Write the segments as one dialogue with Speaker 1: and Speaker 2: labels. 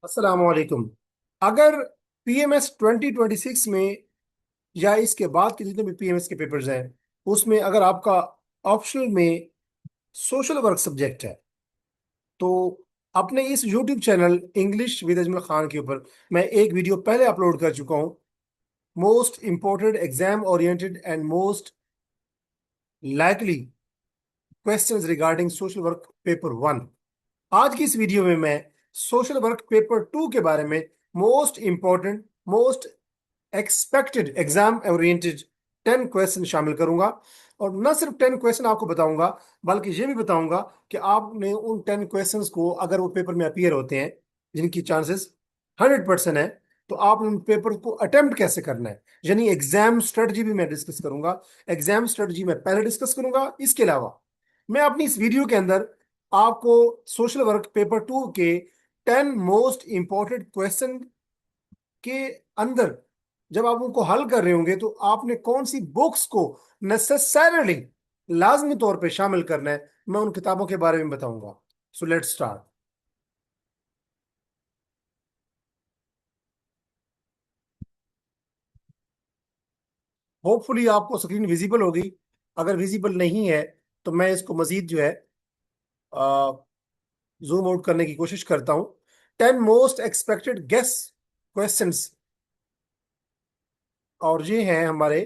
Speaker 1: अस्सलाम वालेकुम। अगर पीएमएस 2026 में या इसके बाद के जितने भी पीएमएस के पेपर्स हैं उसमें अगर आपका ऑप्शनल में सोशल वर्क सब्जेक्ट है तो अपने इस YouTube channel English with Ajmal Khan के ऊपर मैं एक वीडियो पहले अपलोड कर चुका हूँ। Most important exam oriented and most likely questions regarding social work paper one. आज की इस वीडियो में मैं सोशल वर्क पेपर टू के बारे में most important most expected exam oriented 10 question शामिल करूंगा। और न सिर्फ 10 क्वेश्चन आपको बताऊंगा बल्कि ये भी बताऊंगा कि आपने उन 10 क्वेश्चंस को अगर वो पेपर में अपीयर होते हैं जिनकी चांसेस 100% है तो आप उन पेपर को अटेम्प्ट कैसे करना है, यानी एग्जाम स्ट्रेटजी भी मैं डिस्कस करूंगा। एग्जाम स्ट्रेटजी मैं पहले डिस्कस करूंगा। इसके अलावा मैं अपनी इस वीडियो के अंदर आपको सोशल वर्क पेपर टू के 10 मोस्ट इंपॉर्टेंट क्वेश्चन के अंदर जब आप उनको हल कर रहे होंगे तो आपने कौन सी बुक्स को नेसेसरली लाजमी तौर पे शामिल करना है, मैं उन किताबों के बारे में बताऊंगा। So let's start. होपफुली आपको स्क्रीन विजिबल होगी। अगर विजिबल नहीं है तो मैं इसको मजीद जो है जूम आउट करने की कोशिश करता हूं। 10 मोस्ट एक्सपेक्टेड गेस क्वेश्चंस, और ये हैं हमारे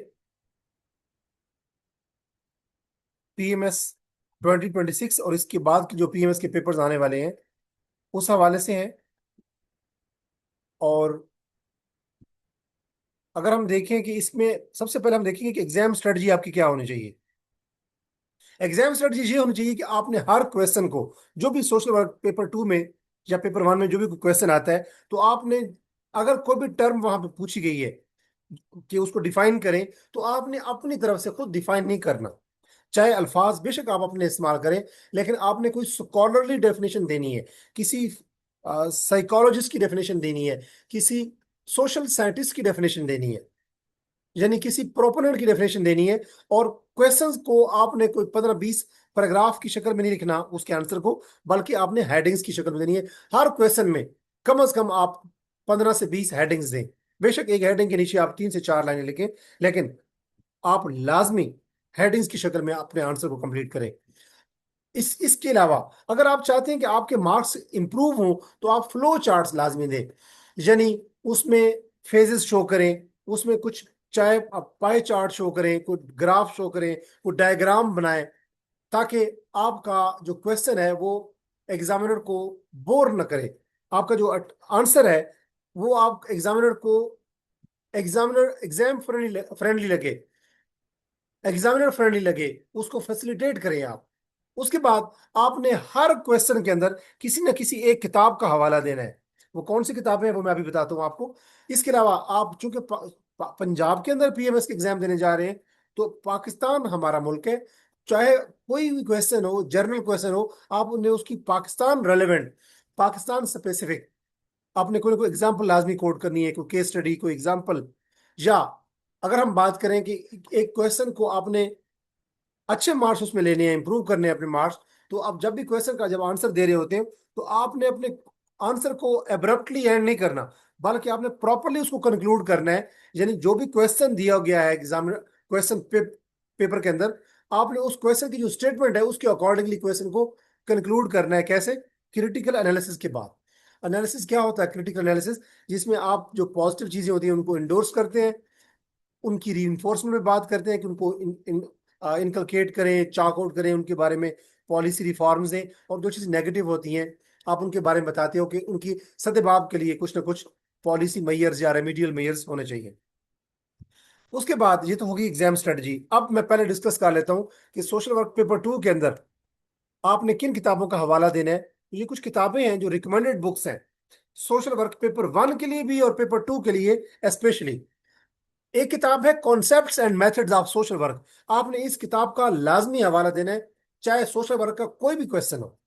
Speaker 1: पीएमएस 2026 और इसके बाद के जो पीएमएस के पेपर्स आने वाले हैं उस हवाले से हैं। और अगर हम देखें कि इसमें सबसे पहले हम देखेंगे कि एग्जाम स्ट्रेटजी आपकी क्या होनी चाहिए। एग्जाम स्ट्रेटजी ये होनी चाहिए कि आपने हर क्वेश्चन को, जो भी सोशल वर्क पेपर टू में या पेपर वन में जो भी क्वेश्चन आता है, तो आपने अगर कोई भी टर्म वहां पे पूछी गई है कि उसको डिफाइन करें, तो आपने अपनी तरफ से खुद डिफाइन नहीं करना। चाहे अल्फाज बेशक आप अपने इस्तेमाल करें, लेकिन आपने कोई स्कॉलरली डेफिनेशन देनी है, किसी साइकोलॉजिस्ट की डेफिनेशन देनी है, किसी सोशल साइंटिस्ट की डेफिनेशन देनी है, यानी किसी प्रोपोनेंट की डेफिनेशन देनी है। और क्वेश्चंस को आपने कोई 15-20 पैराग्राफ की शक्ल में नहीं लिखना उसके आंसर को, बल्कि आपने हेडिंग्स की शक्ल में देनी है। हर क्वेश्चन में कम से कम आप 15 से 20 हेडिंग्स दें। बेशक एक हेडिंग के नीचे आप 3 से 4 लाइनें लिखें, लेकिन आप लाजमी हेडिंग्स की शक्ल में अपने आंसर को कंप्लीट करें। इसके अलावा अगर आप चाहते हैं कि आपके मार्क्स इंप्रूव हों तो आप फ्लो चार्ट्स लाजमी दें, यानी उसमें फेजेस शो करें, उसमें कुछ चाहे पाई चार्ट शो करें, कुछ ग्राफ शो करें, कुछ डायग्राम बनाएं, ताकि आपका जो क्वेश्चन है वो एग्जामिनर को बोर न करे। आपका जो आंसर है वो आप एग्जाम फ्रेंडली लगे, एग्जामिनर फ्रेंडली लगे, उसको फैसिलिटेट करें आप। उसके बाद आपने हर क्वेश्चन के अंदर किसी न किसी एक किताब का हवाला देना है। वो कौन सी किताबें हैं वो मैं अभी बताता हूँ आपको। इसके अलावा आप चूंकि पंजाब के अंदर पीएमएस के एग्जाम देने जा रहे हैं, तो पाकिस्तान हमारा मुल्क है। चाहे कोई भी क्वेश्चन हो, जर्नल क्वेश्चन हो, आप उन्हें उसकी पाकिस्तान रेलेवेंट, पाकिस्तान स्पेसिफिक आपने कोई ना कोई एग्जाम्पल लाजमी कोट करनी है, कोई केस स्टडी, कोई एग्जाम्पल। या अगर हम बात करें कि एक क्वेश्चन को आपने अच्छे मार्क्स उसमें लेने हैं, इंप्रूव करने हैं अपने मार्क्स, तो आप जब भी क्वेश्चन का जब आंसर दे रहे होते हैं तो आपने अपने आंसर को एब्रप्टली एंड नहीं करना, बल्कि आपने प्रॉपरली उसको कंक्लूड करना है। यानी जो भी क्वेश्चन दिया गया है एग्जाम क्वेश्चन पेपर के अंदर, आपने उस क्वेश्चन की जो स्टेटमेंट है उसके अकॉर्डिंगली क्वेश्चन को कंक्लूड करना है। कैसे? क्रिटिकल एनालिसिस के बाद। एनालिसिस क्या होता है? क्रिटिकल एनालिसिस, जिसमें आप जो पॉजिटिव चीजें होती हैं उनको इंडोर्स करते हैं, उनकी रीइंफोर्समेंट में बात करते हैं कि उनको इनकलकेट करें, चाक आउट करें, उनके बारे में पॉलिसी रिफॉर्म्स दें। और जो चीज़ नेगेटिव होती हैं आप उनके बारे में बताते हो कि उनकी सद्भाव के लिए कुछ ना कुछ पॉलिसी मेयर्स या रेमेडियल मेयर्स होने चाहिए। उसके बाद ये तो होगी एग्जाम स्ट्रेटजी। अब मैं पहले डिस्कस कर लेता हूँ कि सोशल वर्क पेपर टू के अंदर आपने किन किताबों का हवाला देना है। ये कुछ किताबें हैं जो रिकमेंडेड बुक्स हैं सोशल वर्क पेपर वन के लिए भी और पेपर टू के लिए स्पेशली। एक किताब है concepts and methods of social work. आपने इस किताब का लाजमी हवाला देना है, चाहे सोशल वर्क का कोई भी क्वेश्चन हो,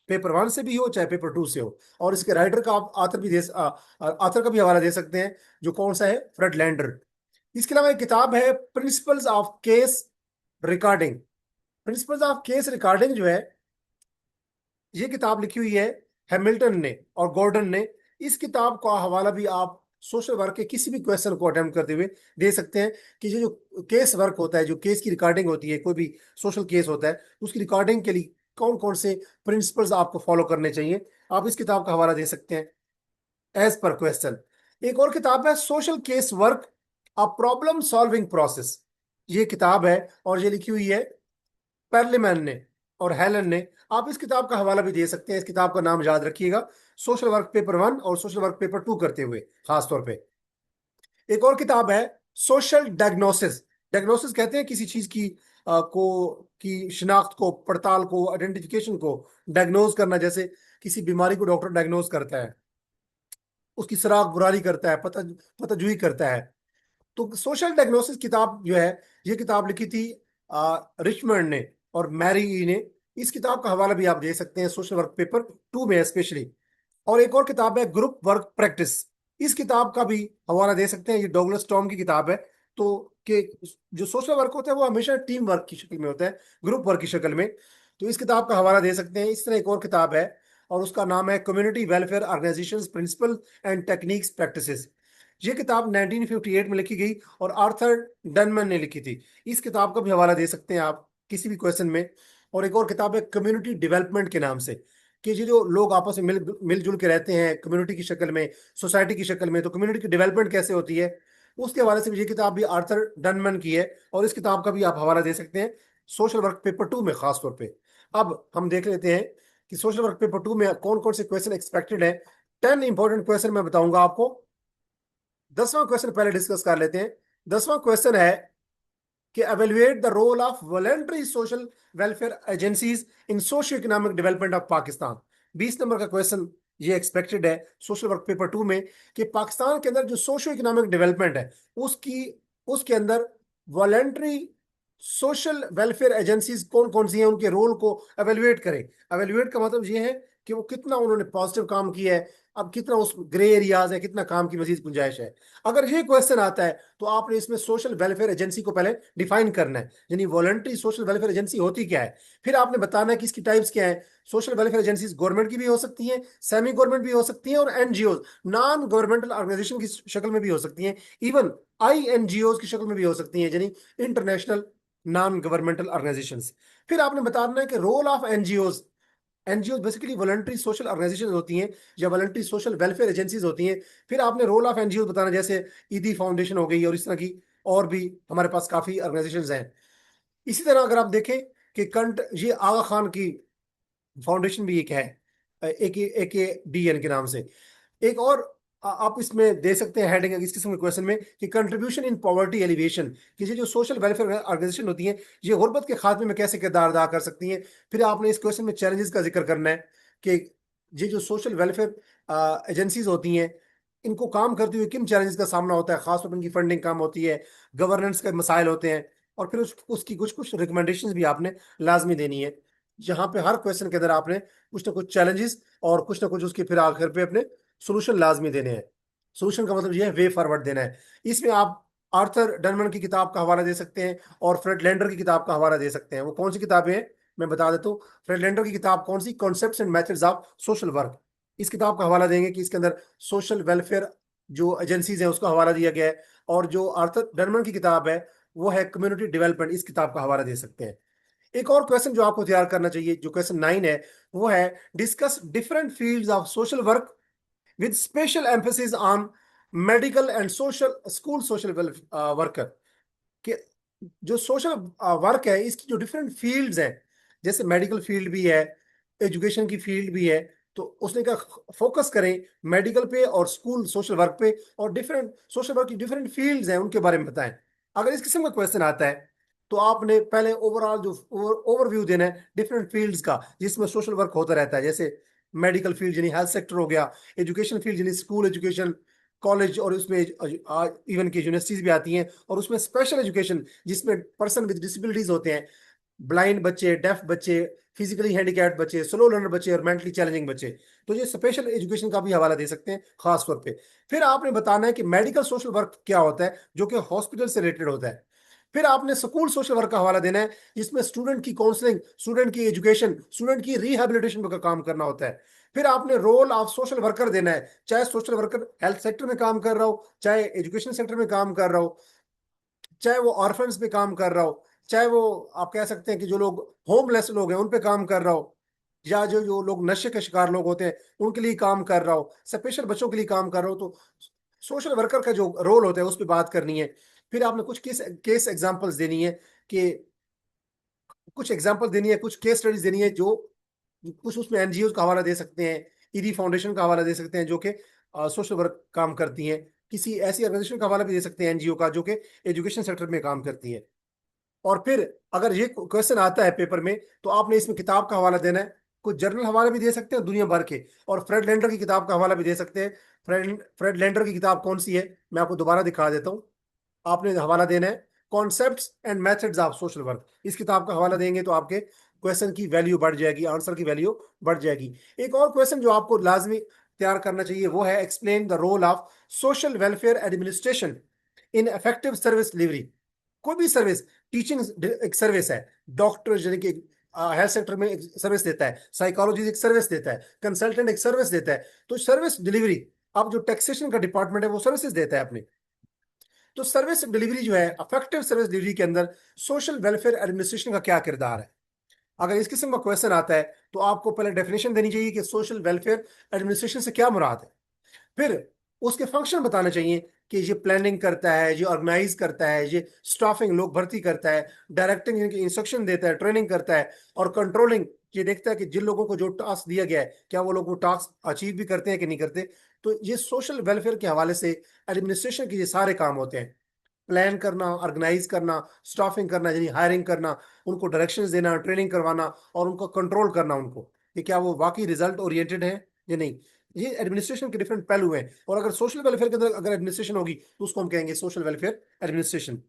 Speaker 1: पेपर वन से भी हो चाहे पेपर टू से हो। और इसके राइटर का आप ऑथर का भी हवाला दे सकते हैं, जो कौन सा है, फ्रेड लैंडर। इसके अलावा एक किताब है principles of case recording. Principles of case recording जो है, ये किताब लिखी हुई है हैमिल्टन ने और गॉर्डन ने। इस किताब का हवाला भी आप सोशल वर्क के किसी भी क्वेश्चन को अटेम्प्ट करते हुए दे सकते हैं, कि जो जो केस वर्क होता है, जो केस की रिकॉर्डिंग होती है, कोई भी सोशल केस होता है, उसकी रिकॉर्डिंग के लिए कौन कौन से प्रिंसिपल्स आपको फॉलो करने चाहिए, आप इस किताब का हवाला दे सकते हैं एज पर क्वेश्चन। एक और किताब है social case work, a problem solving process. ये किताब है और ये लिखी हुई है पर्लिमैन ने और हेलन ने। आप इस किताब का हवाला भी दे सकते हैं, इस किताब का नाम याद रखिएगा, सोशल वर्क पेपर 1 और सोशल वर्क पेपर 2 करते हुए खास तौर पे। एक और किताब है सोशल डायग्नोसिस। डायग्नोसिस कहते हैं किसी चीज की की शिनाख्त को, पड़ताल को, आइडेंटिफिकेशन को डायग्नोज करना। जैसे किसी बीमारी को डॉक्टर डायग्नोज करता है, उसकी सराग बुरारी करता है, पताजुई करता है। तो सोशल डायग्नोसिस किताब जो है, ये किताब लिखी थी रिचमंड ने और मैरी ई ने। इस किताब का हवाला भी आप दे सकते हैं सोशल वर्क पेपर 2 में स्पेशली। और एक और किताब है ग्रुप वर्क प्रैक्टिस। इस किताब का भी हवाला दे सकते हैं, ये डॉगलस टॉम की किताब है। तो कि जो सोशल वर्क होता है वो हमेशा टीम वर्क की शक्ल में होता है, ग्रुप वर्क की शक्ल में। तो इस किताब का हवाला दे सकते हैं। इस तरह एक और किताब है और उसका नाम है community welfare organizations principle and techniques practices. ये किताब 1958 में लिखी गई और आर्थर डनमन ने लिखी थी। इस किताब का भी हवाला दे सकते हैं आप किसी भी क्वेश्चन में। और एक और किताब है कम्युनिटी डेवलपमेंट के नाम से, कि ये जो लोग आपस में मिलजुल के रहते हैं कम्युनिटी की शक्ल में, सोसाइटी की शक्ल में, तो कम्युनिटी की डेवलपमेंट कैसे होती है, उसके हवाले से भी ये किताब भी आर्थर डनमन की है और इस किताब का भी आप हवाला दे सकते हैं सोशल वर्क पेपर 2 में खास तौर पे। अब हम देख लेते हैं कि सोशल वर्क पेपर 2 में कौन कौन से क्वेश्चन एक्सपेक्टेड है। 10 इंपॉर्टेंट क्वेश्चन मैं बताऊंगा आपको। 10वां क्वेश्चन पहले डिस्कस कर लेते हैं। 10वां क्वेश्चन है कि evaluate the role of voluntary social welfare agencies in socio economic development of Pakistan. 20 नंबर का क्वेश्चन ये एक्सपेक्टेड है सोशल वर्क पेपर 2 में, कि पाकिस्तान के अंदर जो सोशियो इकोनॉमिक डेवलपमेंट है उसकी उसके अंदर वॉलंटरी सोशल वेलफेयर एजेंसीज कौन कौन सी हैं, उनके रोल को एवेल्युएट करें। एवेल्युएट का मतलब ये है कि वो कितना उन्होंने पॉजिटिव काम किया है, अब कितना उस ग्रे एरियाज है, कितना काम की मजीद गुंजाइश है। अगर ये क्वेश्चन आता है तो आपने इसमें सोशल वेलफेयर एजेंसी को पहले डिफाइन करना है, यानी वॉलंटरी सोशल वेलफेयर एजेंसी होती क्या है। फिर आपने बताना है कि इसकी टाइप्स क्या है। सोशल वेलफेयर एजेंसीज गवर्नमेंट की भी हो सकती हैं, सेमी गवर्नमेंट भी हो सकती हैं, और एनजीओ नॉन गवर्नमेंटल ऑर्गेनाइजेशन की शक्ल में भी हो सकती हैं, इवन INGOs की शक्ल में भी हो सकती हैं, यानी इंटरनेशनल नॉन गवर्नमेंटल ऑर्गेनाइजेशंस। फिर आपने बताना है कि role of NGOs. NGO basically voluntary social organization होती हैं या वॉलंटरी सोशल वेलफेयर एजेंसीज होती हैं। फिर आपने रोल ऑफ एनजीओ बताना, जैसे ईदी फाउंडेशन हो गई और इस तरह की और भी हमारे पास काफी ऑर्गेनाइजेशंस हैं। इसी तरह अगर आप देखें कि कंट ये आगा खान की फाउंडेशन भी एक है, AKDN के नाम से। एक और आप इसमें दे सकते हैं हेडिंग इस किस्म के क्वेश्चन में कि कंट्रीब्यूशन इन पॉवर्टी एलिवेशन, कि ये जो सोशल वेलफेयर ऑर्गेनाइजेशन होती हैं ये गुर्बत के खात्मे में कैसे किरदार अदा कर सकती हैं। फिर आपने इस क्वेश्चन में चैलेंजेस का जिक्र करना है कि ये जो सोशल वेलफेयर एजेंसीज होती हैं इनको काम करते हुए किन चैलेंजेस का सामना होता है, खासतौर पर इनकी फंडिंग कम होती है, गवर्नेंस के मसाइल होते हैं। और फिर उसकी कुछ कुछ रिकमेंडेशन भी आपने लाजमी देनी है, जहां पे हर क्वेश्चन के अंदर आपने कुछ ना कुछ चैलेंजेस और कुछ ना कुछ उसके फिर आखिर पे अपने सोल्यूशन लाजमी देने हैं। सोल्यूशन का मतलब यह है वे फॉरवर्ड देना है। इसमें आप आर्थर डनमन की किताब का हवाला दे सकते हैं और फ्रेड लैंडर की किताब का हवाला दे सकते हैं। वो कौन सी किताबें हैं मैं बता देता हूँ। फ्रेड लैंडर की किताब कौन सी, concepts and methods of social work. इस किताब का हवाला देंगे कि इसके अंदर सोशल वेलफेयर जो एजेंसीज हैं उसका हवाला दिया गया है। और जो आर्थर डनमन की किताब है वो है कम्युनिटी डेवलपमेंट, इस किताब का हवाला दे सकते हैं। एक और क्वेश्चन जो आपको तैयार करना चाहिए, जो क्वेश्चन 9 है, वो है discuss different fields of social work with special emphasis on medical and social school social worker, कि जो सोशल वर्क है इसकी जो डिफरेंट फील्ड्स हैं, जैसे मेडिकल फील्ड भी है, एजुकेशन की फील्ड भी है, तो उसने कहा फोकस करें मेडिकल पे और स्कूल सोशल वर्क पे, और डिफरेंट सोशल वर्क की डिफरेंट फील्ड्स हैं उनके बारे में बताएं। अगर इस किस्म का क्वेश्चन आता है तो आपने पहले ओवरऑल जो ओवरव्यू देना है डिफरेंट फील्ड्स का जिसमें सोशल वर्क होता रहता है। जैसे मेडिकल फील्ड यानी हेल्थ सेक्टर हो गया, एजुकेशन फील्ड यानी स्कूल एजुकेशन, कॉलेज, और उसमें इवन की यूनिवर्सिटीज भी आती हैं, और उसमें स्पेशल एजुकेशन जिसमें पर्सन विद डिसेबिलिटीज होते हैं, ब्लाइंड बच्चे, डेफ बच्चे, फिजिकली हैंडीकैप्ड बच्चे, स्लो लर्नर बच्चे और मेंटली चैलेंजिंग बच्चे। तो ये स्पेशल एजुकेशन का भी हवाला दे सकते हैं खास तौर पे। फिर आपने बताना है कि मेडिकल सोशल वर्क क्या होता है जो कि हॉस्पिटल से रिलेटेड होता है। फिर आपने स्कूल सोशल वर्क का हवाला देना है जिसमें स्टूडेंट की काउंसलिंग, स्टूडेंट की एजुकेशन, स्टूडेंट की रिहैबिलिटेशन का काम करना होता है। फिर आपने रोल ऑफ सोशल वर्कर देना है, चाहे सोशल वर्कर हेल्थ सेक्टर में काम कर रहा हो, चाहे एजुकेशन सेक्टर में काम कर रहा हो, चाहे वो ऑर्फन्स पे काम कर रहा हो, चाहे वो आप कह सकते हैं कि जो लोग होमलेस लोग हैं उन पे काम कर रहा हो, या जो जो लोग नशे के शिकार लोग होते हैं उनके लिए काम कर रहा हो, स्पेशल बच्चों के लिए काम कर रहा हो, तो सोशल वर्कर का जो रोल होता है उस पर बात करनी है। फिर आपने कुछ केस केस एग्जांपल्स देनी है कि कुछ एग्जांपल देनी है, कुछ केस स्टडीज देनी है, जो कुछ उसमें एनजीओ का हवाला दे सकते हैं, ईडी फाउंडेशन का हवाला दे सकते हैं जो कि सोशल वर्क काम करती हैं, किसी ऐसी ऑर्गेनाइजेशन का हवाला भी दे सकते हैं एनजीओ का जो कि एजुकेशन सेक्टर में काम करती है। और फिर अगर ये क्वेश्चन आता है पेपर में तो आपने इसमें किताब का हवाला देना है, कुछ जर्नल हवाले भी दे सकते हैं दुनिया भर के, और फ्रेड लैंडर की किताब का हवाला भी दे सकते हैं। फ्रेड लैंडर की किताब कौन सी है, मैं आपको दोबारा दिखा देता हूँ। आपने हवाला देना है concepts and methods of social work, इस किताब का हवाला देंगे तो आपके क्वेश्चन की वैल्यू बढ़ जाएगी, आंसर की वैल्यू बढ़ जाएगी। एक और क्वेश्चन जो आपको लाजमी तैयार करना चाहिए वो है explain the role of social welfare administration in effective service delivery. कोई भी सर्विस, टीचिंग एक सर्विस है, डॉक्टर यानी कि हेल्थ सेक्टर में एक सर्विस देता है, साइकोलॉजी एक सर्विस देता है, कंसल्टेंट एक सर्विस देता है, तो सर्विस डिलीवरी, अब जो टैक्सेशन का डिपार्टमेंट है वो सर्विसेज देता है अपने। तो सर्विस डिलीवरी जो है, अफेक्टिव सर्विस डिलीवरी के अंदर सोशल वेलफेयर एडमिनिस्ट्रेशन का क्या किरदार है। अगर इस किस्म का क्वेश्चन आता है तो आपको पहले डेफिनेशन देनी चाहिए कि सोशल वेलफेयर एडमिनिस्ट्रेशन से क्या मुराद है। फिर उसके फंक्शन बताने चाहिए कि ये प्लानिंग करता है, ये ऑर्गेनाइज करता है, ये स्टाफिंग लोग भर्ती करता है, डायरेक्टिंग यानी कि इंस्ट्रक्शन देता है, ट्रेनिंग करता है, और कंट्रोलिंग ये देखता है कि जिन लोगों को जो टास्क दिया गया है क्या वो लोग वो टास्क अचीव भी करते हैं कि नहीं करते। तो ये सोशल वेलफेयर के हवाले से एडमिनिस्ट्रेशन के ये सारे काम होते हैं, प्लान करना, ऑर्गेनाइज करना, स्टाफिंग करना यानी हायरिंग करना, उनको डायरेक्शंस देना, ट्रेनिंग करवाना, और उनको कंट्रोल करना उनको कि क्या वो वाकई रिजल्ट ओरिएंटेड है या नहीं। ये एडमिनिस्ट्रेशन के डिफरेंट पहलू हैं, और अगर सोशल वेलफेयर के अंदर अगर एडमिनिस्ट्रेशन होगी तो उसको हम कहेंगे सोशल वेलफेयर एडमिनिस्ट्रेशन।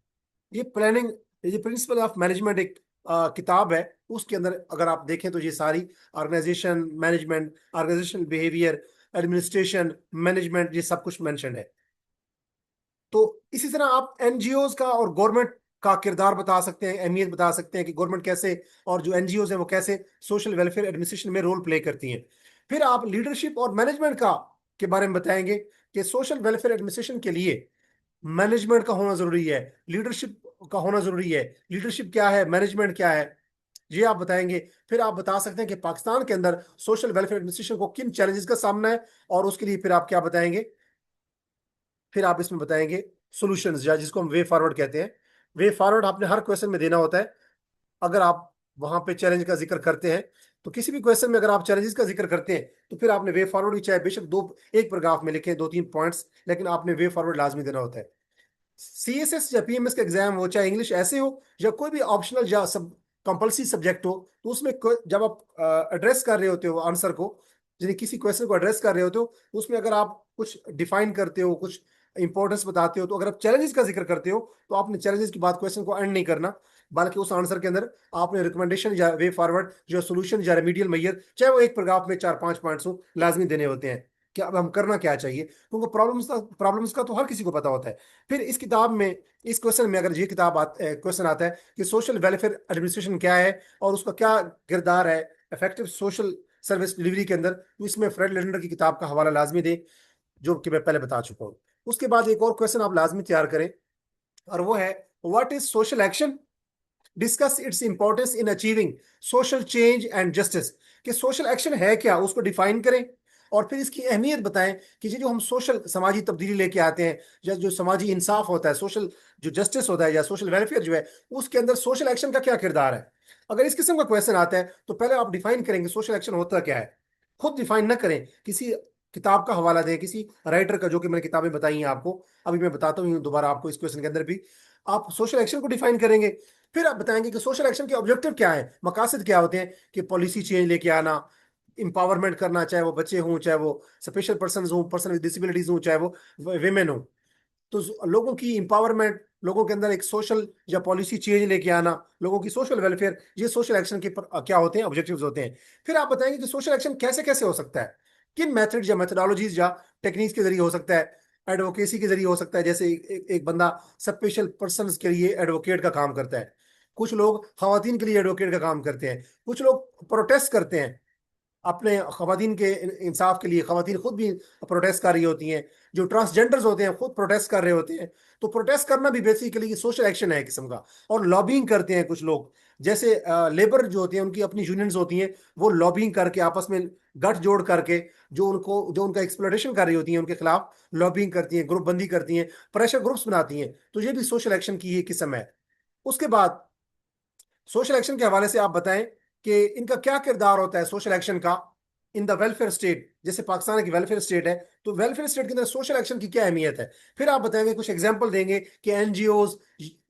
Speaker 1: ये प्लानिंग, ये प्रिंसिपल ऑफ मैनेजमेंट एक किताब है, उसके अंदर अगर आप देखें तो ये सारी organization management, organizational behaviour, administration, management, ये सब कुछ मेंशन है। तो इसी तरह आप एनजीओज का और गवर्नमेंट का किरदार बता सकते हैं, अहमियत बता सकते हैं कि गवर्नमेंट कैसे और जो एनजीओज हैं वो कैसे सोशल वेलफेयर एडमिनिस्ट्रेशन में रोल प्ले करती हैं। फिर आप लीडरशिप और मैनेजमेंट का के बारे में बताएंगे कि सोशल वेलफेयर एडमिनिस्ट्रेशन के लिए मैनेजमेंट का होना जरूरी है, लीडरशिप का होना जरूरी है। लीडरशिप क्या है, मैनेजमेंट क्या है, ये आप बताएंगे। फिर आप बता सकते हैं कि पाकिस्तान के अंदर सोशल वेलफेयर एडमिनिस्ट्रेशन को किन चैलेंजेस का सामना है, और उसके लिए फिर आप क्या बताएंगे। फिर आप इसमें बताएंगे सॉल्यूशंस, या जिसको हम वे फॉरवर्ड कहते हैं। वे फॉरवर्ड आपने हर क्वेश्चन में देना होता है। अगर आप वहां पे चैलेंज का जिक्र करते हैं तो किसी भी क्वेश्चन में अगर आप चैलेंजेस का जिक्र करते हैं तो फिर आपने वे फॉरवर्ड भी, चाहे बेशक दो एक पैराग्राफ में लिखे दो तीन पॉइंट्स, लेकिन आपने वे फॉरवर्ड लाजमी देना होता है। सीएसएस या पीएमएस का एग्जाम हो, चाहे इंग्लिश ऐसे हो या कोई भी ऑप्शनल या सब कंपलसरी सब्जेक्ट हो, तो उसमें जब आप एड्रेस कर रहे होते हो आंसर को, यानी किसी क्वेश्चन को एड्रेस कर रहे होते हो, तो उसमें अगर आप कुछ डिफाइन करते हो, कुछ इंपॉर्टेंस बताते हो, तो अगर आप चैलेंजेस का जिक्र करते हो तो आपने चैलेंजेस की बात क्वेश्चन को एंड नहीं करना, बल्कि उस आंसर के अंदर आपने रिकमेंडेशन या वे फॉरवर्ड जो सोल्यूशन या रेमीडियल मैयर, चाहे वो एक पैराग्राफ में चार पांच पॉइंट्स हो, लाजमी देने होते हैं कि अब हम करना क्या चाहिए, क्योंकि प्रॉब्लम्स का तो हर किसी को पता होता है। फिर इस किताब में, इस क्वेश्चन में अगर ये क्वेश्चन आता है कि सोशल वेलफेयर एडमिनिस्ट्रेशन क्या है और उसका क्या किरदार है इफेक्टिव सोशल सर्विस डिलीवरी के अंदर, तो इसमें फ्रेड लेंडर की किताब का हवाला लाजमी दे, जो कि मैं पहले बता चुका हूँ। उसके बाद एक और क्वेश्चन आप लाजमी तैयार करें, और वो है what is social action, discuss its importance in achieving social change and justice. कि सोशल एक्शन है क्या, उसको डिफाइन करें, और फिर इसकी अहमियत बताएं कि ये जो हम सोशल समाजी तब्दीली लेके आते हैं, या जो समाजी इंसाफ होता है, सोशल जो जस्टिस होता है या सोशल वेलफेयर जो है, उसके अंदर सोशल एक्शन का क्या किरदार है। अगर इस किस्म का क्वेश्चन आता है तो पहले आप डिफाइन करेंगे सोशल एक्शन होता क्या है, खुद डिफाइन ना करें, किसी किताब का हवाला दें, किसी राइटर का, जो कि मैंने किताबें बताई हैं आपको, अभी मैं बताता हूँ दोबारा आपको इस क्वेश्चन के अंदर भी। आप सोशल एक्शन को डिफाइन करेंगे, फिर आप बताएंगे कि सोशल एक्शन के ऑब्जेक्टिव क्या है, मकासद क्या होते हैं, कि पॉलिसी चेंज लेके आना, इंपावरमेंट करना, चाहे वो बच्चे हों, चाहे वो स्पेशल पर्सन हों, पर्सन विद डिसेबिलिटीज हों, चाहे वो वेमेन हो, तो लोगों की इंपावरमेंट, लोगों के अंदर एक सोशल या पॉलिसी चेंज लेके आना, लोगों की सोशल वेलफेयर, ये सोशल एक्शन के क्या होते हैं, ऑब्जेक्टिव्स होते हैं। फिर आप बताएंगे कि सोशल एक्शन कैसे कैसे हो सकता है, किन मेथड्स या मेथडोलॉजीज या टेक्निक्स के जरिए हो सकता है। एडवोकेसी के जरिए हो सकता है, जैसे एक बंदा स्पेशल पर्सन के लिए एडवोकेट का काम करता है, कुछ लोग खवातीन के लिए एडवोकेट का काम करते हैं, कुछ लोग प्रोटेस्ट करते हैं, अपने खवातीन के इंसाफ के लिए खवातीन खुद भी प्रोटेस्ट कर रही होती हैं, जो ट्रांसजेंडर्स होते हैं खुद प्रोटेस्ट कर रहे होते हैं। तो प्रोटेस्ट करना भी बेसिकली सोशल एक्शन है एक किस्म का। और लॉबिंग करते हैं कुछ लोग, जैसे लेबर जो होती हैं उनकी अपनी यूनियंस होती हैं, वो लॉबिंग करके आपस में गठजोड़ करके जो उनका एक्सप्लॉयटेशन कर रही होती है उनके खिलाफ लॉबिंग करती हैं, ग्रुप बंदी करती हैं, प्रेशर ग्रुप्स बनाती हैं। तो ये भी सोशल एक्शन की एक किस्म है। उसके बाद सोशल एक्शन के हवाले से आप बताएं कि इनका क्या किरदार होता है सोशल एक्शन का इन द वेलफेयर स्टेट। जैसे पाकिस्तान की वेलफेयर स्टेट है, तो वेलफेयर स्टेट के अंदर सोशल एक्शन की क्या अहमियत है। फिर आप बताएंगे, कुछ एग्जांपल देंगे कि एनजीओज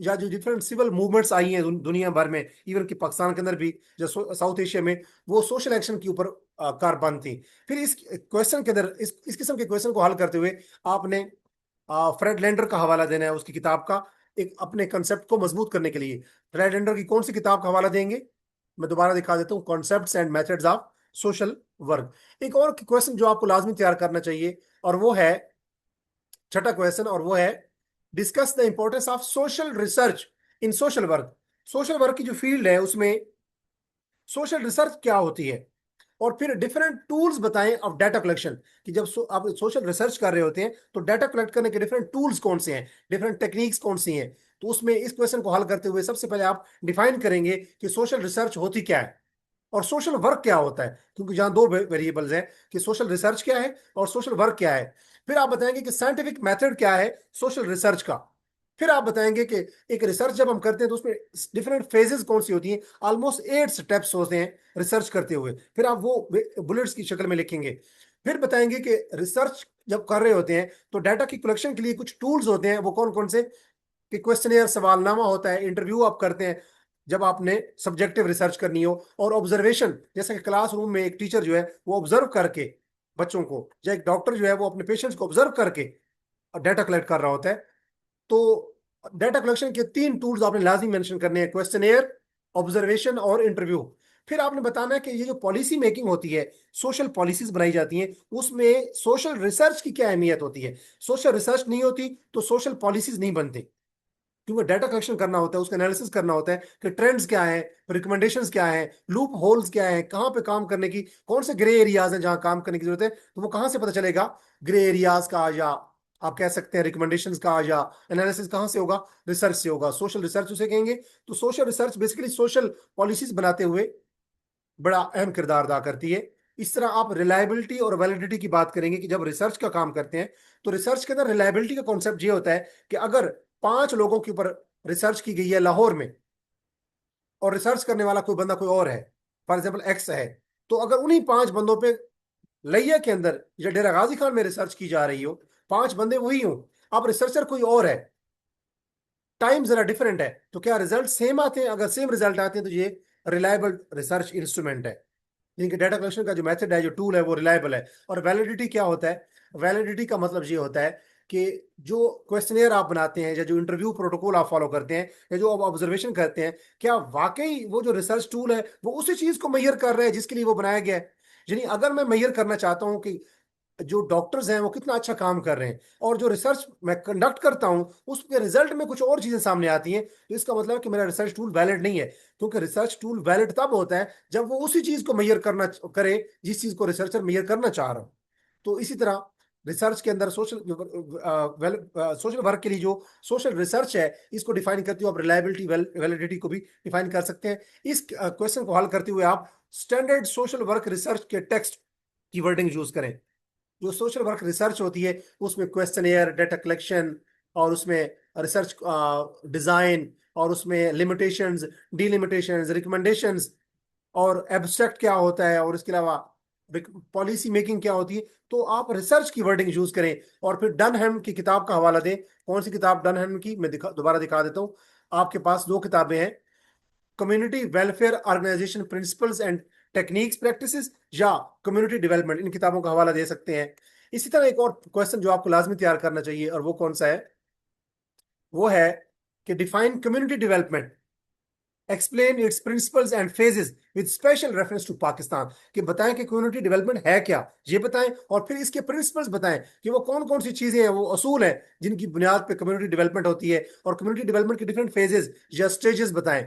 Speaker 1: या जो डिफरेंट सिविल मूवमेंट्स आई हैं दुनिया भर में, इवन कि पाकिस्तान के अंदर भी, जो साउथ एशिया में, वो सोशल एक्शन के ऊपर कारबंद थी। फिर इस क्वेश्चन के अंदर इस किस्म के क्वेश्चन को हल करते हुए आपने फ्रेड लैंडर का हवाला देना है, उसकी किताब का, एक अपने कंसेप्ट को मजबूत करने के लिए। फ्रेड लैंडर की कौन सी किताब का हवाला देंगे, मैं दोबारा दिखा देता हूँ, concepts and methods of social work. एक और क्वेश्चन जो आपको लाजमी तैयार करना चाहिए, और वो है छठा क्वेश्चन, और वो है discuss the importance of social research in social work. Social work की जो फील्ड है उसमें सोशल रिसर्च क्या होती है। और फिर डिफरेंट टूल्स बताएं ऑफ डाटा कलेक्शन, कि जब आप सोशल रिसर्च कर रहे होते हैं तो डाटा कलेक्ट करने के डिफरेंट टूल्स कौन से हैं, डिफरेंट टेक्निक्स कौन सी हैं। तो उसमें इस क्वेश्चन को हल करते हुए सबसे पहले आप डिफाइन करेंगे कि सोशल रिसर्च होती क्या है और सोशल वर्क क्या होता है, क्योंकि जहां दो वेरिएबल्स हैं कि सोशल रिसर्च क्या है और सोशल वर्क क्या है। फिर आप बताएंगे कि साइंटिफिक मेथड क्या है सोशल रिसर्च का। फिर आप बताएंगे कि एक रिसर्च जब हम करते हैं तो उसमें डिफरेंट फेजेस कौन सी होती हैं, ऑलमोस्ट 8 स्टेप्स होते हैं रिसर्च करते हुए। फिर आप वो बुलेट्स की शक्ल में लिखेंगे। फिर बताएंगे कि रिसर्च जब कर रहे होते हैं तो डाटा की कलेक्शन के लिए कुछ टूल्स होते हैं, वो कौन कौन से, कि क्वेश्चनियर सवालनामा होता है, इंटरव्यू आप करते हैं जब आपने सब्जेक्टिव रिसर्च करनी हो, और ऑब्जर्वेशन, जैसे कि क्लासरूम में एक टीचर जो है वो ऑब्जर्व करके बच्चों को, या एक डॉक्टर जो है वो अपने पेशेंट्स को ऑब्जर्व करके डाटा कलेक्ट कर रहा होता है। तो डाटा कलेक्शन के 3 टूल्स आपने लाजमी मेंशन करने हैं, क्वेश्चनियर, ऑब्जर्वेशन और इंटरव्यू। फिर आपने बताना है कि ये जो पॉलिसी मेकिंग होती है, सोशल पॉलिसीज बनाई जाती हैं, उसमें सोशल रिसर्च की क्या अहमियत होती है। सोशल रिसर्च नहीं होती तो सोशल पॉलिसीज नहीं बनती, क्योंकि डाटा कलेक्शन करना होता है, उसका एनालिसिस करना होता है कि ट्रेंड्स क्या है, रिकमेंडेशंस क्या है, लूप होल्स क्या है, कहाँ पे काम करने की, कौन से ग्रे एरियाज हैं जहां काम करने की जरूरत है। तो वो कहाँ से पता चलेगा, ग्रे एरियाज का, या आप कह सकते हैं रिकमेंडेशंस का, या एनालिसिस कहाँ से होगा, रिसर्च से होगा, सोशल रिसर्च उसे कहेंगे। तो social research basically social policies बनाते हुए बड़ा अहम किरदार अदा करती है। इस तरह आप रिलायबिलिटी और वैलिडिटी की बात करेंगे कि जब रिसर्च का काम करते हैं तो रिसर्च के अंदर रिलायबिलिटी का कॉन्सेप्ट ये होता है कि अगर 5 लोगों के ऊपर रिसर्च की गई है लाहौर में, और रिसर्च करने वाला कोई बंदा कोई और है, फॉर एग्जाम्पल एक्स है, तो अगर उन्हीं 5 बंदों पे लिया के अंदर या डेरा गाजी खान में रिसर्च की जा रही हो, 5 बंदे वही हो, अब रिसर्चर कोई और है, टाइम जरा डिफरेंट है, तो क्या रिजल्ट सेम आते हैं? अगर सेम रिजल्ट आते हैं तो ये रिलायबल रिसर्च इंस्ट्रूमेंट है। इनके डाटा कलेक्शन का जो मेथड है, जो टूल है, वो रिलायबल है। और वैलिडिटी क्या होता है, वैलिडिटी का मतलब ये होता है कि जो क्वेश्चनियर आप बनाते हैं या जो इंटरव्यू प्रोटोकॉल आप फॉलो करते हैं या जो आप ऑब्जर्वेशन करते हैं, क्या वाकई वो जो रिसर्च टूल है वो उसी चीज को मेजर कर रहा है जिसके लिए वो बनाया गया है। यानी अगर मैं मेजर करना चाहता हूँ कि जो डॉक्टर्स हैं वो कितना अच्छा काम कर रहे हैं, और जो रिसर्च मैं कंडक्ट करता हूं उसके रिजल्ट में कुछ और चीजें सामने आती हैं, तो इसका मतलब है कि मेरा रिसर्च टूल वैलिड नहीं है। क्योंकि रिसर्च टूल वैलिड तब होता है जब वो उसी चीज को मेजर करना करे जिस चीज को रिसर्चर मेजर करना चाह रहा हो। तो इसी तरह रिसर्च के अंदर सोशल वर्क के लिए जो सोशल रिसर्च है, इसको डिफाइन करते हुए आप रिलायबिलिटी वैलिडिटी को भी डिफाइन कर सकते हैं। इस क्वेश्चन को हल करते हुए आप स्टैंडर्ड सोशल वर्क रिसर्च के टेक्स्ट की वर्डिंग यूज करें। जो सोशल वर्क रिसर्च होती है उसमें क्वेश्चनियर, डेटा कलेक्शन, और उसमें रिसर्च डिजाइन, और उसमें लिमिटेशंस, डिलिमिटेशंस, रिकमेंडेशंस, और एब्स्ट्रैक्ट क्या होता है, और इसके अलावा पॉलिसी मेकिंग क्या होती है। तो आप रिसर्च की वर्डिंग यूज करें। और फिर डनहैम की किताब का हवाला दें। कौन सी किताब डनहैम की, मैं दोबारा दिखा देता हूँ। आपके पास 2 किताबें हैं, community welfare organization principles and techniques practices, या कम्युनिटी डेवलपमेंट, इन किताबों का हवाला दे सकते हैं। इसी तरह एक और क्वेश्चन जो आपको लाजमी तैयार करना चाहिए, और वो कौन सा है, वो है कि define community development, explain its principles and phases with special reference to Pakistan. कि बताएं कि कम्युनिटी डेवलपमेंट है क्या, ये बताएं, और फिर इसके प्रिंसिपल्स बताएं कि वो कौन कौन सी चीजें हैं, वो असूल हैं जिनकी बुनियाद पे कम्युनिटी डेवलपमेंट होती है, और कम्युनिटी डेवलपमेंट के डिफरेंट फेजेस या स्टेजेस बताएं।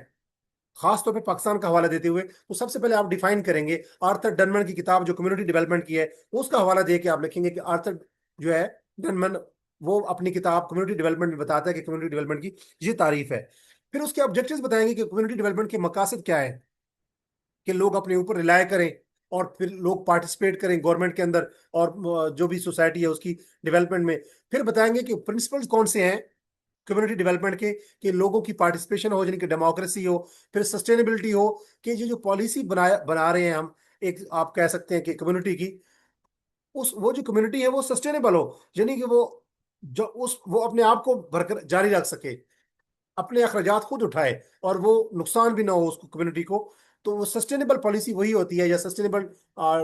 Speaker 1: खास तौर पे पाकिस्तान का हवाला देते हुए, तो सबसे पहले आप डिफाइन करेंगे आर्थर डनमन की किताब जो कम्युनिटी डेवलपमेंट की है, उसका हवाला दे के आप लिखेंगे कि आर्थर जो है डनमन, वो अपनी किताब कम्युनिटी डेवलपमेंट में बताता है कि कम्युनिटी डेवलपमेंट की ये तारीफ है। फिर उसके ऑब्जेक्टिव्स बताएंगे कि कम्युनिटी डेवलपमेंट के मकासद क्या है, कि लोग अपने ऊपर रिलाय करें और फिर लोग पार्टिसिपेट करें गवर्नमेंट के अंदर और जो भी सोसाइटी है उसकी डेवलपमेंट में। फिर बताएंगे कि प्रिंसिपल्स कौन से हैं कम्युनिटी डेवलपमेंट के, कि लोगों की पार्टिसिपेशन हो, यानी कि डेमोक्रेसी हो, फिर सस्टेनेबिलिटी हो, कि ये जो पॉलिसी बना रहे हैं हम, एक आप कह सकते हैं कि कम्युनिटी की, उस वो जो कम्युनिटी है वो सस्टेनेबल हो, यानी कि वो जो उस वो अपने आप को बरकरार जारी रख सके, अपने अखराजात खुद उठाए और वो नुकसान भी ना हो उसको कम्युनिटी को। तो वो सस्टेनेबल पॉलिसी वही होती है, या सस्टेनेबल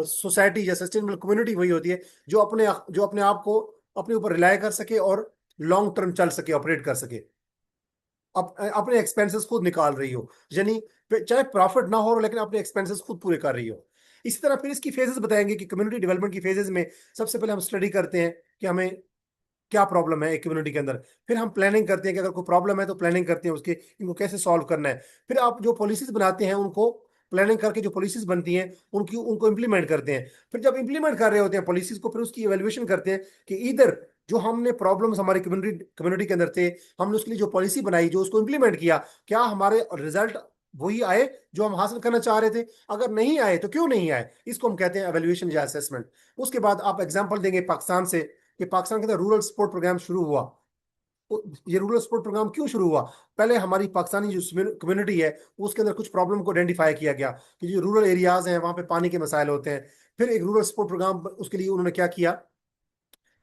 Speaker 1: सोसाइटी या सस्टेनेबल कम्युनिटी वही होती है जो अपने आप को अपने ऊपर रिलाय कर सके और लॉन्ग टर्म चल सके, ऑपरेट कर सके, अपने एक्सपेंसेस खुद निकाल रही हो, यानी चाहे प्रॉफिट ना हो लेकिन अपने एक्सपेंसेस खुद पूरे कर रही हो। इसी तरह फिर इसकी फेजेस बताएंगे कि कम्युनिटी डेवलपमेंट की फेजेस में सबसे पहले हम स्टडी करते हैं कि हमें क्या प्रॉब्लम है एक कम्युनिटी के अंदर। फिर हम प्लानिंग करते हैं कि अगर कोई प्रॉब्लम है तो प्लानिंग करते हैं उसके, इनको कैसे सॉल्व करना है। फिर आप जो पॉलिसीज बनाते हैं उनको प्लानिंग करके जो पॉलिसीज बनती हैं उनकी उनको इम्प्लीमेंट करते हैं। फिर जब इम्प्लीमेंट कर रहे होते हैं पॉलिसीज को, फिर उसकी एवेल्युएशन करते हैं कि इधर जो हमने प्रॉब्लम्स हमारी कम्युनिटी कम्युनिटी के अंदर थे, हमने उसके लिए जो पॉलिसी बनाई, जो उसको इम्प्लीमेंट किया, क्या हमारे रिजल्ट वही आए जो हम हासिल करना चाह रहे थे? अगर नहीं आए तो क्यों नहीं आए? इसको हम कहते हैं एवेल्युएशन या असेसमेंट। उसके बाद आप एग्जांपल देंगे पाकिस्तान से कि पाकिस्तान के अंदर रूरल सपोर्ट प्रोग्राम शुरू हुआ। तो ये रूरल सपोर्ट प्रोग्राम क्यों शुरू हुआ? पहले हमारी पाकिस्तानी जो कम्युनिटी है उसके अंदर कुछ प्रॉब्लम को आइडेंटिफाई किया गया कि जो रूरल एरियाज हैं वहां पे पानी के मसाइल होते हैं। फिर एक रूरल सपोर्ट प्रोग्राम उसके लिए उन्होंने क्या किया,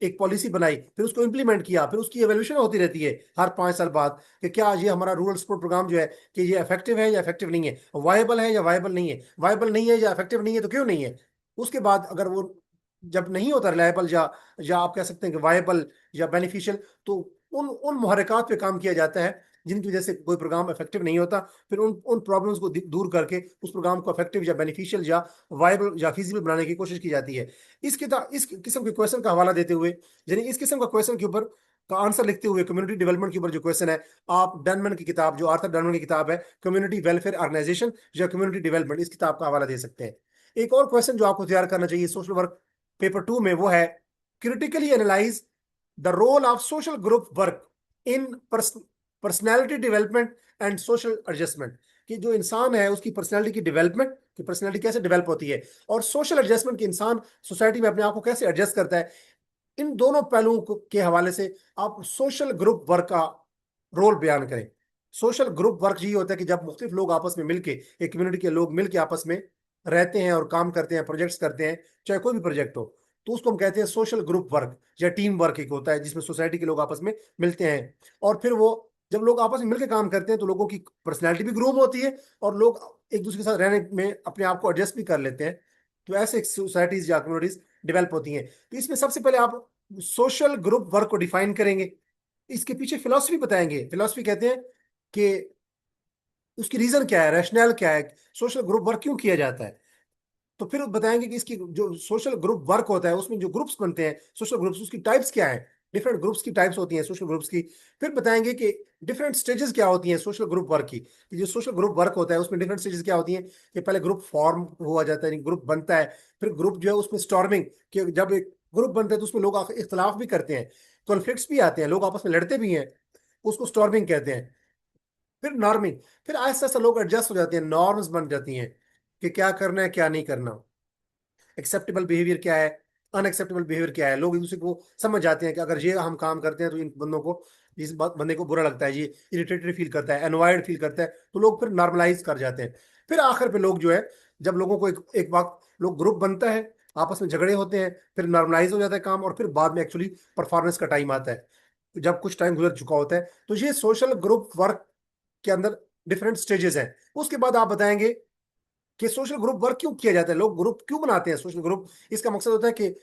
Speaker 1: एक पॉलिसी बनाई, फिर उसको इंप्लीमेंट किया, फिर उसकी एवेल्यूशन होती रहती है हर 5 साल बाद कि क्या ये हमारा रूरल सपोर्ट प्रोग्राम जो है कि ये इफेक्टिव है या इफेक्टिव नहीं है, वायबल है या वायबल नहीं है, वायबल नहीं है या इफेक्टिव नहीं है तो क्यों नहीं है। उसके बाद अगर वो जब नहीं होता रिलायबल या आप कह सकते हैं कि वायबल या बेनिफिशियल, तो उन उन मुहरकात पे काम किया जाता है जिनकी वजह से कोई प्रोग्राम इफेक्टिव नहीं होता। फिर उन उन प्रॉब्लम्स को दूर करके उस प्रोग्राम को इफेक्टिव या बेनिफिशियल या वायबल या फिजिबल बनाने की कोशिश की जाती है। इस किस्म के क्वेश्चन का हवाला देते हुए, यानी इस किस्म का क्वेश्चन के ऊपर का आंसर लिखते हुए कम्युनिटी डेवलपमेंट के ऊपर जो क्वेश्चन है, आप डनमन की किताब, जो आर्थर डनमन की किताब है कम्युनिटी वेलफेयर ऑर्गेनाइजेशन या कम्युनिटी डेवलपमेंट, इस किताब का हवाला दे सकते हैं। एक और क्वेश्चन जो आपको तैयार करना चाहिए सोशल वर्क पेपर 2 में, वो है critically analyse the role of social group work in personality development and social adjustment. कि जो इंसान है उसकी पर्सनैलिटी की डेवलपमेंट, कि पर्सनैलिटी कैसे डेवलप होती है, और सोशल एडजस्टमेंट, की इंसान सोसाइटी में अपने आप को कैसे एडजस्ट करता है। इन दोनों पहलुओं के हवाले से आप सोशल ग्रुप वर्क का रोल बयान करें। सोशल ग्रुप वर्क ये होता है कि जब मुख्तलिफ लोग आपस में मिलके, एक कम्युनिटी के लोग मिलके आपस में रहते हैं और काम करते हैं, प्रोजेक्ट्स करते हैं, चाहे कोई भी प्रोजेक्ट हो, तो उसको हम कहते हैं सोशल ग्रुप वर्क या टीम वर्क एक होता है जिसमें सोसाइटी के लोग आपस में मिलते हैं। और फिर वो जब लोग आपस में मिलकर काम करते हैं तो लोगों की पर्सनैलिटी भी ग्रूम होती है और लोग एक दूसरे के साथ रहने में अपने आप को एडजस्ट भी कर लेते हैं। तो ऐसे सोसाइटीज या कम्युनिटीज डेवलप होती हैं। तो इसमें सबसे पहले आप सोशल ग्रुप वर्क को डिफाइन करेंगे, इसके पीछे फिलॉसफी बताएंगे। फिलॉसफी कहते हैं कि उसकी रीजन क्या है, रैशनल क्या है, सोशल ग्रुप वर्क क्यों किया जाता है। तो फिर बताएंगे कि इसकी जो सोशल ग्रुप वर्क होता है उसमें जो ग्रुप्स बनते हैं सोशल ग्रुप्स, उसकी टाइप्स क्या है, डिफरेंट ग्रुप्स की टाइप्स होती हैं सोशल ग्रुप्स की। फिर बताएंगे कि डिफरेंट स्टेजेस क्या होती हैं सोशल ग्रुप वर्क की, कि जो सोशल ग्रुप वर्क होता है उसमें डिफरेंट स्टेजेस क्या होती हैं, कि पहले ग्रुप फॉर्म हुआ जाता है, ग्रुप बनता है, फिर ग्रुप जो है उसमें स्टॉर्मिंग, कि जब एक ग्रुप बनता है तो उसमें लोग इख्तलाफ भी करते हैं, कॉन्फ्लिक्ट्स भी आते हैं, लोग आपस में लड़ते भी हैं, उसको स्टॉर्मिंग कहते हैं। फिर नॉर्मिंग, फिर आहिस्ता आहिस्ता लोग एडजस्ट हो जाते हैं, नॉर्म्स बन जाती हैं कि क्या करना है क्या नहीं करना, एक्सेप्टेबल बिहेवियर क्या है, अनएक्सेप्टेबल बिहेवियर क्या है। लोग एक दूसरे को समझ जाते हैं कि अगर ये हम काम करते हैं तो इन बंदों को, इस बंदे को बुरा लगता है, ये इरिटेटेड फील करता है, एनवायर्ड फील करता है, तो लोग फिर नॉर्मलाइज कर जाते हैं। फिर आखिर पे लोग जो है, जब लोगों को एक वक्त लोग ग्रुप बनता है, आपस में झगड़े होते हैं, फिर नॉर्मलाइज हो जाता है काम, और फिर बाद में एक्चुअली परफॉर्मेंस का टाइम आता है जब कुछ टाइम गुजर चुका होता है। तो ये सोशल ग्रुप वर्क के अंदर डिफरेंट स्टेजेस हैं। उसके बाद आप बताएंगे कि सोशल ग्रुप वर्क क्यों किया जाता है, लोग ग्रुप क्यों बनाते हैं सोशल ग्रुप। इसका मकसद होता है कि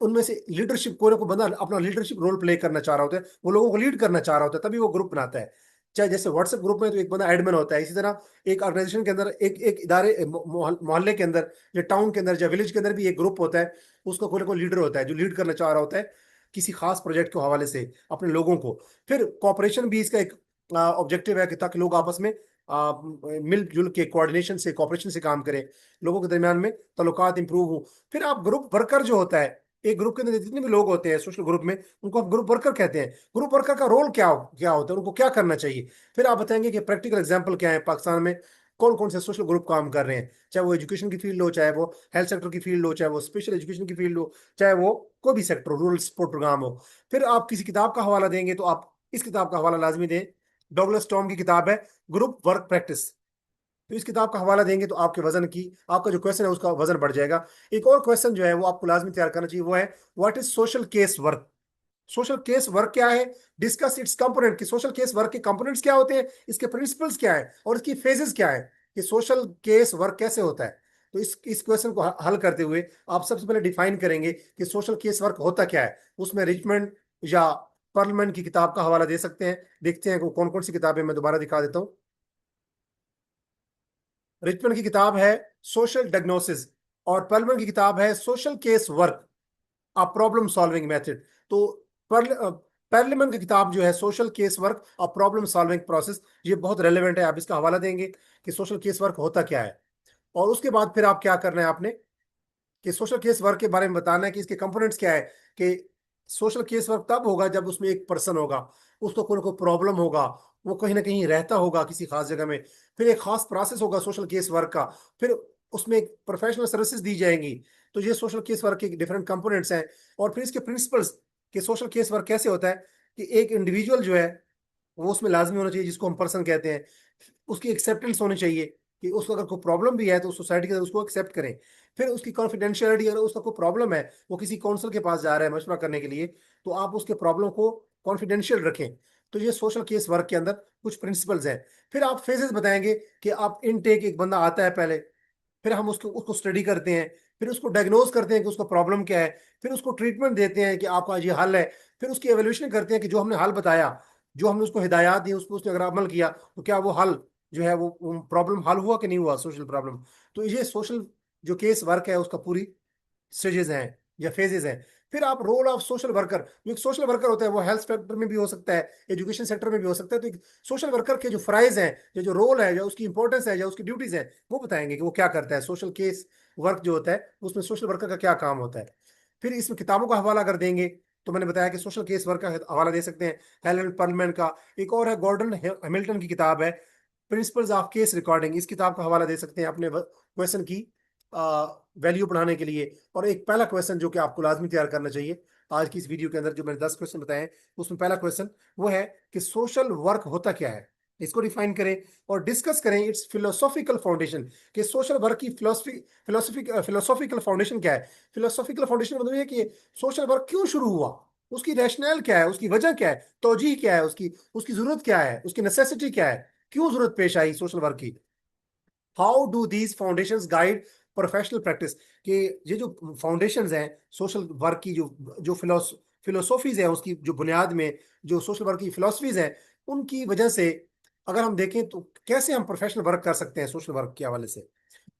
Speaker 1: उनमें से लीडरशिप, कोई ना कोई बंदा अपना लीडरशिप रोल प्ले करना चाह रहा होता है, वो लोगों को लीड करना चाह रहा होता है, तभी वो ग्रुप बनाता है। चाहे जैसे व्हाट्सएप ग्रुप में तो एक बंदा एडमिन होता है, इसी तरह एक ऑर्गेनाइजेशन के अंदर, एक एक इदारे मोहल्ले के अंदर या टाउन के अंदर या विलेज के अंदर भी एक ग्रुप होता है, उसका कोई ना कोई लीडर होता है जो लीड करना चाह रहा होता है किसी खास प्रोजेक्ट के हवाले से अपने लोगों को। फिर कॉपरेशन भी इसका एक ऑब्जेक्टिव है कि ताकि लोग आपस में मिलजुल के कोऑर्डिनेशन से, कोऑपरेशन से काम करें, लोगों के दरमियान में ताल्लुकात इंप्रूव हो। फिर आप ग्रुप वर्कर जो होता है, एक ग्रुप के अंदर जितने भी लोग होते हैं सोशल ग्रुप में, उनको आप ग्रुप वर्कर कहते हैं। ग्रुप वर्कर का रोल क्या होता है, उनको क्या करना चाहिए। फिर आप बताएंगे कि प्रैक्टिकल एग्जाम्पल क्या है, पाकिस्तान में कौन कौन से सोशल ग्रुप काम कर रहे हैं, चाहे वो एजुकेशन की फील्ड हो, चाहे वो हेल्थ सेक्टर की फील्ड हो, चाहे वो स्पेशल एजुकेशन की फील्ड हो, चाहे वो कोई भी सेक्टर, रूरल सपोर्ट प्रोग्राम हो। फिर आप किसी किताब का हवाला देंगे तो आप इस किताब का हवाला लाजमी दें। डॉगलस टॉम की किताब है ग्रुप वर्क प्रैक्टिस। तो इस किताब का हवाला देंगे तो आपके वजन की, आपका जो क्वेश्चन है उसका वजन बढ़ जाएगा। एक और क्वेश्चन जो है वो आपको लाजमी तैयार करना चाहिए, वो है what is social case work. Social case work क्या है, डिस्कस इट्स कंपोनेंट, कि सोशल केस वर्क के कंपोनेंट्स क्या होते हैं, इसके प्रिंसिपल्स क्या है और इसकी फेजेस क्या है, कि सोशल केस वर्क कैसे होता है। तो इस क्वेश्चन को हल करते हुए आप सबसे पहले डिफाइन करेंगे कि सोशल केस वर्क होता क्या है। उसमें रिचमंड या पर्लमैन की किताब का हवाला दे सकते हैं। देखते हैं कौन कौन सी किताबें, मैं दोबारा दिखा देता हूँ। रिचमंड की किताब है सोशल डायग्नोसिस, और पर्लमैन की किताब है social case work, a problem solving method. तो पार्लियामेंट की किताब जो है सोशल केस वर्क और प्रॉब्लम सॉल्विंग प्रोसेस, ये बहुत रेलेवेंट है। आप इसका हवाला देंगे कि सोशल केस वर्क होता क्या है। और उसके बाद फिर आप क्या करना है आपने, कि सोशल केस वर्क के बारे में बताना है कि इसके कंपोनेंट्स क्या है। कि सोशल केस वर्क तब होगा जब उसमें एक पर्सन होगा, उसको कोई ना कोई प्रॉब्लम होगा, वो कहीं ना कहीं रहता होगा किसी खास जगह में। फिर एक खास प्रोसेस होगा सोशल केस वर्क का। फिर उसमें एक प्रोफेशनल सर्विसेज दी जाएंगी। तो ये सोशल केस वर्क के डिफरेंट कंपोनेंट्स हैं। और फिर इसके प्रिंसिपल्स, कि सोशल केस वर्क कैसे होता है, कि एक इंडिविजुअल जो है वो उसमें लाजमी होना चाहिए, जिसको हम पर्सन कहते हैं। उसकी एक्सेप्टेंस होनी चाहिए, कि उसको अगर कोई प्रॉब्लम भी है तो सोसाइटी के अंदर उसको एक्सेप्ट करें। फिर उसकी कॉन्फिडेंशियलिटी, अगर उसका कोई प्रॉब्लम है, वो किसी काउंसलर के पास जा रहा है मशवरा करने के लिए, तो आप उसके प्रॉब्लम को कॉन्फिडेंशियल रखें। तो ये सोशल केस वर्क के अंदर कुछ प्रिंसिपल्स हैं। फिर आप फेजेस बताएंगे कि आप इनटेक, एक बंदा आता है पहले, फिर हम उसको उसको स्टडी करते हैं, फिर उसको डायग्नोज करते हैं कि उसका प्रॉब्लम क्या है, फिर उसको ट्रीटमेंट देते हैं कि आपका ये हल है। फिर उसकी एवेल्यूशन करते हैं कि जो हमने हल बताया, जो हमने उसको हिदायत दी, उसको उसने अगर अमल किया तो क्या वो हल जो है वो प्रॉब्लम हल हुआ कि नहीं हुआ, सोशल प्रॉब्लम। तो ये सोशल जो केस वर्क है उसका पूरी स्टेजेस हैं या फेजेस हैं। फिर आप रोल ऑफ सोशल वर्कर, जो एक सोशल वर्कर होता है वो हेल्थ सेक्टर में भी हो सकता है, एजुकेशन सेक्टर में भी हो सकता है। तो एक सोशल वर्कर के जो फ्राइज हैं, जो रोल है, या उसकी इंपॉर्टेंस है, या उसकी ड्यूटीज है, वो बताएंगे कि वो क्या करता है। सोशल केस वर्क जो होता है उसमें सोशल वर्कर का क्या काम होता है। फिर इसमें किताबों का हवाला अगर देंगे तो मैंने बताया कि सोशल केस वर्क का हवाला दे सकते हैं हेलन पर्लमैन का। एक और है गॉर्डन हैमिल्टन की किताब है प्रिंसिपल्स ऑफ केस रिकॉर्डिंग, इस किताब का हवाला दे सकते हैं अपने क्वेश्चन की वैल्यू बढ़ाने के लिए। और एक पहला क्वेश्चन जो कि आपको लाजमी तैयार करना चाहिए आज की इस वीडियो के अंदर, जो मैंने 10 क्वेश्चन बताए हैं, उसमें पहला क्वेश्चन वो है कि सोशल वर्क होता क्या है। इसको डिफाइन करें और डिस्कस करें इट्स फिलोसॉफिकल फाउंडेशन, कि सोशल वर्क की फिलोसॉफिकल फाउंडेशन क्या है। फिलोसॉफिकल फाउंडेशन मतलब ये कि सोशल वर्क क्यों शुरू हुआ, उसकी रैशनल क्या है, उसकी वजह क्या है, तौजीह क्या है, उसकी उसकी जरूरत क्या है, उसकी नेसेसिटी क्या है, क्यों जरूरत पेश आई सोशल वर्क की। How do these foundations guide professional practice, कि ये जो फाउंडेशंस हैं सोशल वर्क की, जो जो फिलोसॉफीज है उसकी जो बुनियाद में, जो सोशल वर्क की फिलोसफीज हैं, उनकी वजह से अगर हम देखें तो कैसे हम प्रोफेशनल वर्क कर सकते हैं सोशल वर्क के हवाले से।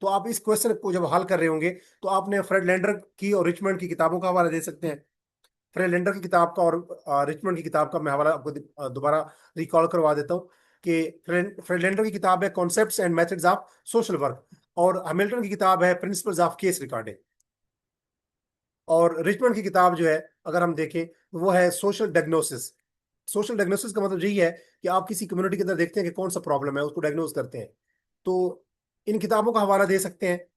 Speaker 1: तो आप इस क्वेश्चन को जब हल कर रहे होंगे तो आपने फ्रेड लैंडर की और रिचमंड की किताबों का हवाला दे सकते हैं। फ्रेड लैंडर की किताब का और रिचमंड की किताब का मैं हवाला आपको दोबारा रिकॉल करवा देता हूँ। कि फ्रेड लैंडर की किताब है concepts and methods of social work, और हैमिल्टन की किताब है प्रिंसिपल्स ऑफ केस रिकॉर्डिंग। और रिचमंड की किताब जो है अगर हम देखें तो वो है सोशल डायग्नोसिस। सोशल डायग्नोसिस का मतलब यही है कि आप किसी कम्युनिटी के अंदर देखते हैं कि कौन सा प्रॉब्लम है, उसको डायग्नोस करते हैं। तो इन किताबों का हवाला दे सकते हैं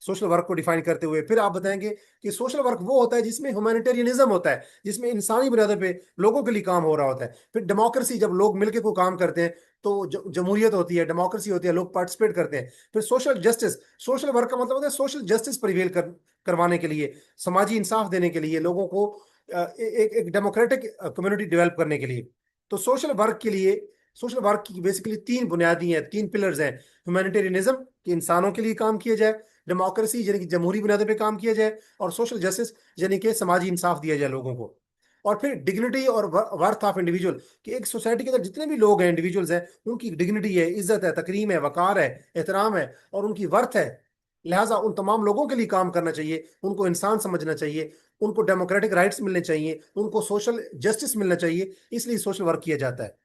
Speaker 1: सोशल वर्क को डिफाइन करते हुए। फिर आप बताएंगे कि सोशल वर्क वो होता है जिसमें ह्यूमैनिटेरियनिज्म होता है, जिसमें इंसानी बुनियादों पे लोगों के लिए काम हो रहा होता है। फिर डेमोक्रेसी, जब लोग मिलकर कोई काम करते हैं तो जमहूरियत होती है, डेमोक्रेसी होती है, लोग पार्टिसिपेट करते हैं। फिर सोशल जस्टिस, सोशल वर्क का मतलब होता है सोशल जस्टिस प्रिवेल करवाने के लिए, समाजी इंसाफ देने के लिए, लोगों को एक डेमोक्रेटिक कम्युनिटी डेवलप करने के लिए। तो सोशल वर्क के लिए, सोशल वर्क की बेसिकली तीन बुनियादी हैं, तीन पिलर्स हैं। ह्यूमैनिटेरियनिज्म, कि इंसानों के लिए काम किया जाए, डेमोक्रेसी यानी कि जमहूरी बुनियादों पे काम किया जाए, और सोशल जस्टिस यानी कि समाजी इंसाफ दिया जाए लोगों को। और फिर डिग्निटी और वर्थ ऑफ इंडिविजुअल, कि एक सोसाइटी के अंदर जितने भी लोग हैं, इंडिविजुअल्स हैं, उनकी डिग्निटी है, इज्जत है, तकरीम है, वकार है, एहतराम है, और उनकी वर्थ है। लिहाजा उन तमाम लोगों के लिए काम करना चाहिए, उनको इंसान समझना चाहिए, उनको डेमोक्रेटिक राइट्स मिलने चाहिए, उनको सोशल जस्टिस मिलना चाहिए, इसलिए सोशल वर्क किया जाता है।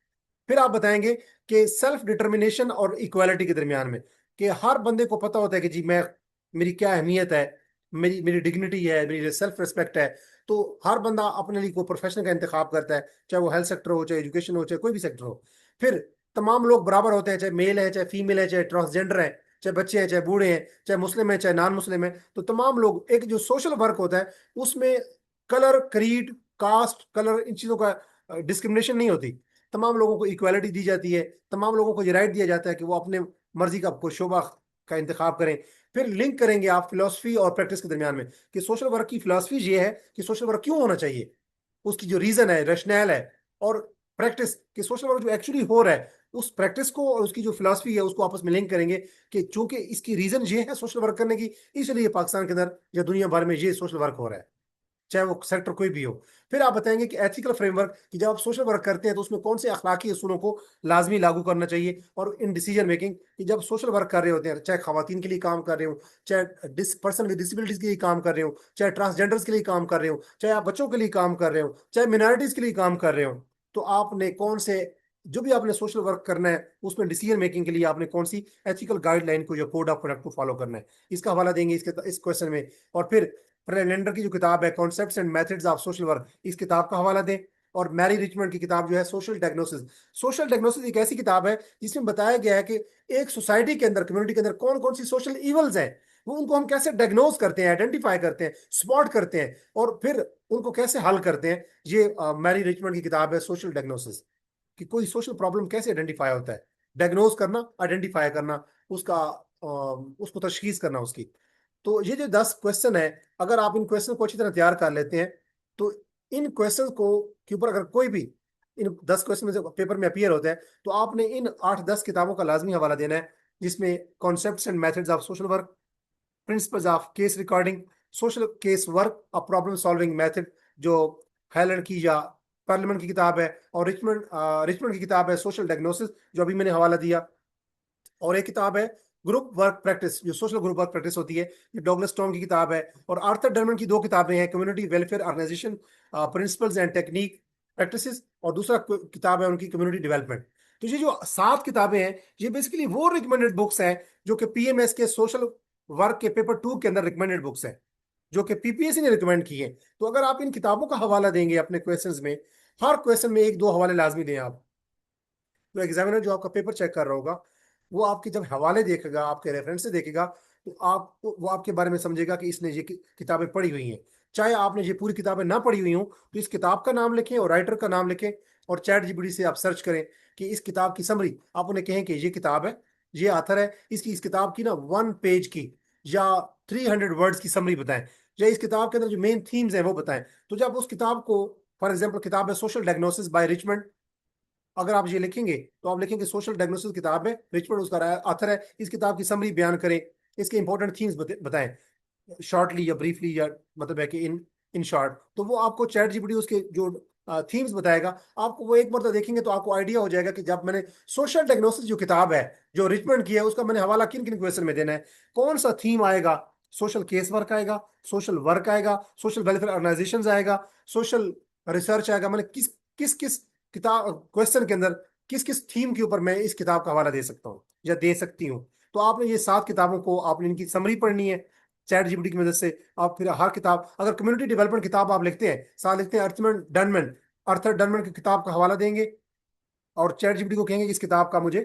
Speaker 1: फिर आप बताएंगे कि सेल्फ डिटर्मिनेशन और इक्वालिटी के दरमियान में, कि हर बंदे को पता होता है कि जी मैं, मेरी क्या अहमियत है, मेरी मेरी डिग्निटी है, मेरी सेल्फ रिस्पेक्ट है। तो हर बंदा अपने लिए कोई प्रोफेशन का इंतखाब करता है, चाहे वो हेल्थ सेक्टर हो, चाहे एजुकेशन हो, चाहे कोई भी सेक्टर हो। फिर तमाम लोग बराबर होते हैं, चाहे मेल है, चाहे फीमेल है, चाहे ट्रांसजेंडर है, चाहे बच्चे हैं, चाहे बूढ़े हैं, चाहे मुस्लिम है, चाहे नॉन मुस्लिम है। तो तमाम लोग, एक जो सोशल वर्क होता है उसमें कलर, क्रीड, कास्ट, कलर, इन चीजों का डिस्क्रिमिनेशन नहीं होती। तमाम लोगों को इक्वालिटी दी जाती है, तमाम लोगों को ये राइट दिया जाता है कि वो अपने मर्जी का कोई शोबा का इंतखाब करें। फिर लिंक करेंगे आप फिलोसफी और प्रैक्टिस के दरमियान में, कि सोशल वर्क की फिलोसफी ये है कि सोशल वर्क क्यों होना चाहिए, उसकी जो रीजन है, रैशनैल है। और प्रैक्टिस, कि सोशल वर्क जो एक्चुअली हो रहा है उस प्रैक्टिस को और उसकी जो फिलोसफी है उसको आपस में लिंक करेंगे, कि चूंकि इसकी रीजन ये है सोशल वर्क करने की, इसलिए पाकिस्तान के अंदर या दुनिया भर में ये सोशल वर्क हो रहा है, चाहे वो सेक्टर कोई भी हो। फिर आप बताएंगे कि एथिकल फ्रेमवर्क, कि जब आप सोशल वर्क करते हैं तो उसमें कौन से अखलाकी असूलों को लाजमी लागू करना चाहिए। और इन डिसीजन मेकिंग, कि जब सोशल वर्क कर रहे होते हैं, चाहे खवातीन के लिए काम कर रहे हो, चाहे पर्सन विद डिसेबिलिटीज के लिए काम कर रहे हो, चाहे ट्रांसजेंडर्स के लिए काम कर रहे हो, चाहे आप बच्चों के लिए काम कर रहे हो, चाहे मिनॉरिटीज के लिए काम कर रहे हो, तो आपने कौन से, जो भी आपने सोशल वर्क करना है उसमें डिसीजन मेकिंग के लिए आपने कौन सी एथिकल गाइडलाइन को, या कोड ऑफ कंडक्ट को फॉलो करना है, इसका हवाला देंगे इसके इस क्वेश्चन में। और फिर लेंडर की जो किताब है concepts and methods of social work, इस किताब का हवाला दें। और मैरी रिचमंड की किताब जो है सोशल डायग्नोसिस। सोशल डायग्नोसिस एक ऐसी किताब है जिसमें बताया गया है कि एक सोसाइटी के अंदर, कम्युनिटी के अंदर कौन कौन सी सोशल इवल्स हैं, वो उनको हम कैसे डायग्नोज करते हैं, आइडेंटिफाई करते हैं, स्पॉट करते हैं, और फिर उनको कैसे हल करते हैं। ये मैरी रिचमंड की किताब है सोशल डायग्नोसिस, कि कोई सोशल प्रॉब्लम कैसे आइडेंटिफाई होता है, डायग्नोज करना, आइडेंटिफाई करना, उसका उसको तशखीस करना उसकी। तो ये जो 10 क्वेश्चन है, अगर आप इन क्वेश्चन को अच्छी तरह तैयार कर लेते हैं, तो इन क्वेश्चन को के ऊपर अगर कोई भी इन 10 क्वेश्चन में से पेपर में अपियर होता है, तो आपने इन 8-10 किताबों का लाजमी हवाला देना है, जिसमें concepts and methods of social work, principles of case recording, social case work, a problem solving method, जो हैलन की या पार्लियामेंट की किताब है, और रिचमंड रिचमंड की किताब है सोशल डायग्नोसिस, जो अभी मैंने हवाला दिया। और एक किताब है ग्रुप वर्क प्रैक्टिस, जो सोशल ग्रुप वर्क प्रैक्टिस होती है, ये डॉगलस टॉम की किताब है। और आर्थर डर्मन की 2 किताबें हैं, community welfare organization principles and technique practices, और दूसरा किताब है उनकी कम्युनिटी डेवलपमेंट। तो ये जो 7 किताबें हैं, ये बेसिकली वो रिकमेंडेड बुक्स हैं जो कि पीएमएस के सोशल वर्क के पेपर 2 के अंदर रिकमेंडेड बुक्स हैं, जो कि पीपीएससी ने रिकमेंड की है। तो अगर आप इन किताबों का हवाला देंगे अपने क्वेश्चंस में, हर क्वेश्चन में 1-2 हवाले लाजमी दें आप, तो एग्जामिनर जो आपका पेपर चेक कर रहा होगा, वो आपके जब हवाले देखेगा, आपके रेफरेंस से देखेगा, तो आप वो आपके बारे में समझेगा कि इसने ये किताबें पढ़ी हुई हैं। चाहे आपने ये पूरी किताबें ना पढ़ी हुई हो, तो इस किताब का नाम लिखें और राइटर का नाम लिखें, और चैट जीपीटी से आप सर्च करें कि इस किताब की समरी, आप उन्हें कहें कि ये किताब है, ये आथर है, इसकी, इस किताब की ना 1 पेज की या 300 वर्ड्स की समरी बताएं, या इस किताब के अंदर जो मेन थीम्स हैं वो बताएं। तो जब उस किताब को, फॉर एग्जाम्पल किताब है सोशल डायग्नोसिस बाय रिचमंड, अगर आप ये लिखेंगे तो आप लिखेंगे सोशल डायग्नोसिस किताब है, रिचमंड उसका ऑथर है, इस किताब की समरी बयान करें, इसके इंपॉर्टेंट थीम्स बताएं, शॉर्टली या ब्रीफली, या मतलब है कि इन इन शॉर्ट। तो वो आपको चैट जीपीटी उसके जो थीम्स बताएगा, आपको वो एक बार देखेंगे तो आपको आइडिया हो जाएगा कि जब मैंने सोशल डायग्नोसिस जो किताब है जो रिचमंड की है, उसका मैंने हवाला किन किन क्वेश्चन में देना है, कौन सा थीम आएगा, सोशल केस वर्क आएगा, सोशल वर्क आएगा, सोशल वेलफेयर ऑर्गेनाइजेशन आएगा, सोशल रिसर्च आएगा। मैंने किस किस किस किताब क्वेश्चन के अंदर किस किस थीम के ऊपर मैं इस किताब का हवाला दे सकता हूँ या दे सकती हूँ। तो आपने ये 7 किताबों को, आपने इनकी समरी पढ़नी है चैट जीपीटी की मदद से। आप फिर हर किताब, अगर कम्युनिटी डेवलपमेंट किताब आप लिखते हैं, साथ लिखते हैं अर्थर डनमन की किताब का हवाला देंगे, और चैट जीपीटी को कहेंगे कि इस किताब का मुझे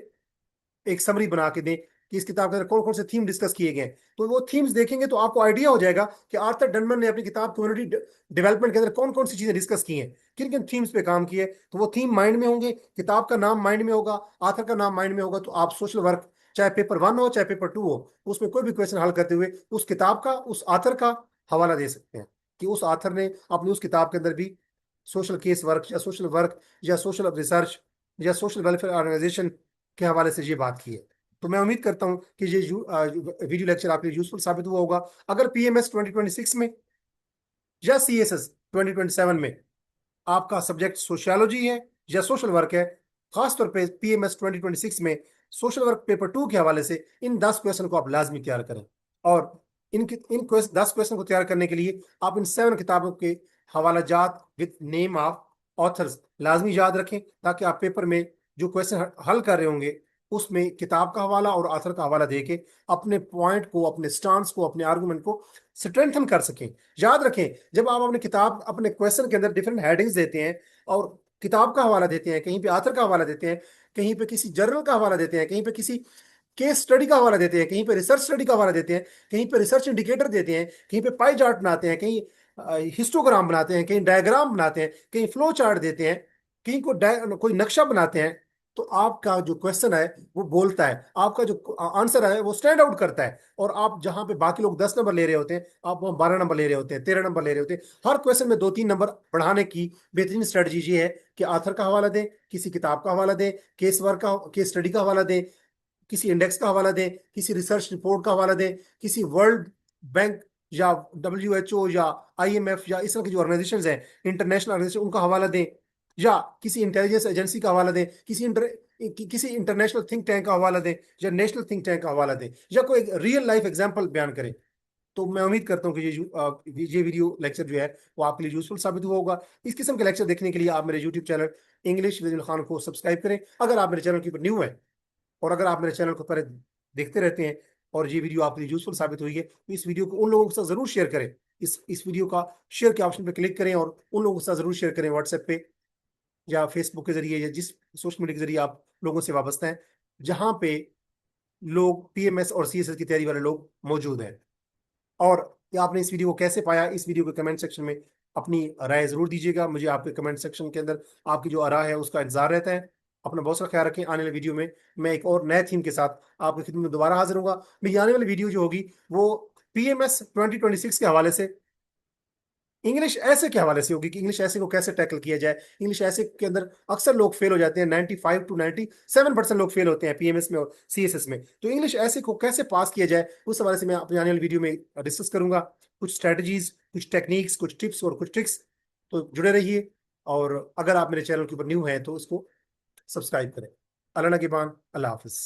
Speaker 1: एक समरी बना के दें, कि इस किताब के अंदर कौन कौन से थीम डिस्कस किए गए हैं। तो वो थीम्स देखेंगे तो आपको आइडिया हो जाएगा कि आर्थर डनमन ने अपनी किताब कम्युनिटी डेवलपमेंट के अंदर कौन कौन सी चीजें डिस्कस की हैं, किन किन थीम्स पे काम किए। तो वो थीम माइंड में होंगे, किताब का नाम माइंड में होगा, आर्थर का नाम माइंड में होगा, तो आप सोशल वर्क, चाहे पेपर 1 हो चाहे पेपर 2 हो, उसमें कोई भी क्वेश्चन हल करते हुए उस किताब का, उस आथर का हवाला दे सकते हैं, कि उस आथर ने अपनी उस किताब के अंदर भी सोशल केस वर्क या सोशल रिसर्च या सोशल वेलफेयर ऑर्गेनाइजेशन के हवाले से ये बात की है। तो मैं उम्मीद करता हूं कि ये वीडियो लेक्चर आपके लिए यूजफुल साबित हुआ होगा। अगर पीएमएस 2026 में या सीएसएस 2027 में आपका सब्जेक्ट सोशियोलॉजी है या सोशल वर्क है, खासतौर पे पीएमएस 2026 में सोशल वर्क पेपर 2 के हवाले से इन 10 क्वेश्चन को आप लाजमी तैयार करें। और इन 10 क्वेश्चन को तैयार करने के लिए आप इन 7 किताबों के हवाला जात विद नेम ऑफ ऑथर्स लाजमी याद रखें, ताकि आप पेपर में जो क्वेश्चन हल कर रहे होंगे उसमें किताब का हवाला और आथर का हवाला देके अपने पॉइंट को, अपने स्टांस को, अपने आर्गुमेंट को स्ट्रेंथन कर सकें। याद रखें, जब आप अपने किताब, अपने क्वेश्चन के अंदर डिफरेंट हेडिंग्स देते हैं और किताब का हवाला देते हैं, कहीं पे आथर का हवाला देते हैं, कहीं पे किसी जर्नल का हवाला देते हैं, कहीं पे किसी केस स्टडी का हवाला देते हैं, कहीं पे रिसर्च स्टडी का हवाला देते हैं, कहीं पे रिसर्च इंडिकेटर देते हैं, कहीं पे पाई चार्ट बनाते हैं, कहीं हिस्टोग्राम बनाते हैं, कहीं डायग्राम बनाते हैं, कहीं फ्लो चार्ट देते हैं, कहीं कोई नक्शा बनाते हैं, तो आपका जो क्वेश्चन है वो बोलता है, आपका जो आंसर है वो स्टैंड आउट करता है। और आप जहां पे बाकी लोग 10 नंबर ले रहे होते हैं, आप वहां 12 नंबर ले रहे होते हैं, 13 नंबर ले रहे होते हैं। हर क्वेश्चन में 2-3 नंबर बढ़ाने की बेहतरीन स्ट्रेटजी ये है कि आथर का हवाला दें, किसी किताब का हवाला दें, केस वर्क का, केस स्टडी का हवाला दें, किसी इंडेक्स का हवाला दें, किसी रिसर्च रिपोर्ट का हवाला दें, किसी वर्ल्ड बैंक या WHO या IMF या इस तरह की जो ऑर्गेनाइजेशन हैं, इंटरनेशनल ऑर्गेनाइजेशन, उनका हवाला दें, या किसी इंटेलिजेंस एजेंसी का हवाला दें, किसी इंटरनेशनल थिंक टैंक का हवाला दें, या नेशनल थिंक टैंक का हवाला दें, या कोई रियल लाइफ एग्जाम्पल बयान करें। तो मैं उम्मीद करता हूँ कि ये वीडियो लेक्चर जो है वो आपके लिए यूजफुल साबित हुआ होगा। इस किस्म के लेक्चर देखने के लिए आप मेरे YouTube channel English with Khan को सब्सक्राइब करें, अगर आप मेरे चैनल के ऊपर न्यू है। और अगर आप मेरे चैनल को पहले देखते रहते हैं और ये वीडियो आपके लिए यूजफुल साबित हुई है, तो इस वीडियो को उन लोगों के साथ जरूर शेयर करें। इस वीडियो का शेयर के ऑप्शन पर क्लिक करें और उन लोगों के साथ जरूर शेयर करें, व्हाट्सएप पे या फेसबुक के जरिए या जिस सोशल मीडिया के जरिए आप लोगों से वाबस्ता हैं, जहां पे लोग PMS और CSS की तैयारी वाले लोग मौजूद हैं। और ये आपने इस वीडियो को कैसे पाया, इस वीडियो के कमेंट सेक्शन में अपनी राय जरूर दीजिएगा। मुझे आपके कमेंट सेक्शन के अंदर आपकी जो राय है उसका इंतजार रहता है। अपना बहुत सारा ख्याल रखें। आने वाले वीडियो में मैं एक और नए थीम के साथ आपकी खिदमत में दोबारा हाजिर होगा। मेरी आने वाली वीडियो जो होगी वो PMS 2026 के हवाले से, इंग्लिश ऐसे के हवाले से होगी कि इंग्लिश ऐसे को कैसे टैकल किया जाए। इंग्लिश ऐसे के अंदर अक्सर लोग फेल हो जाते हैं, 95 to 97% लोग फेल होते हैं PMS में और CSS में। तो इंग्लिश ऐसे को कैसे पास किया जाए उस हवाले से मैं अपनी आने वाली वीडियो में डिस्कस करूंगा, कुछ स्ट्रेटजीज, कुछ टेक्निक्स, कुछ टिप्स और कुछ ट्रिक्स। तो जुड़े रहिए। और अगर आप मेरे चैनल के ऊपर न्यू हैं तो उसको सब्सक्राइब करें। अल्लाह नगेबान, अल्लाह हाफिज।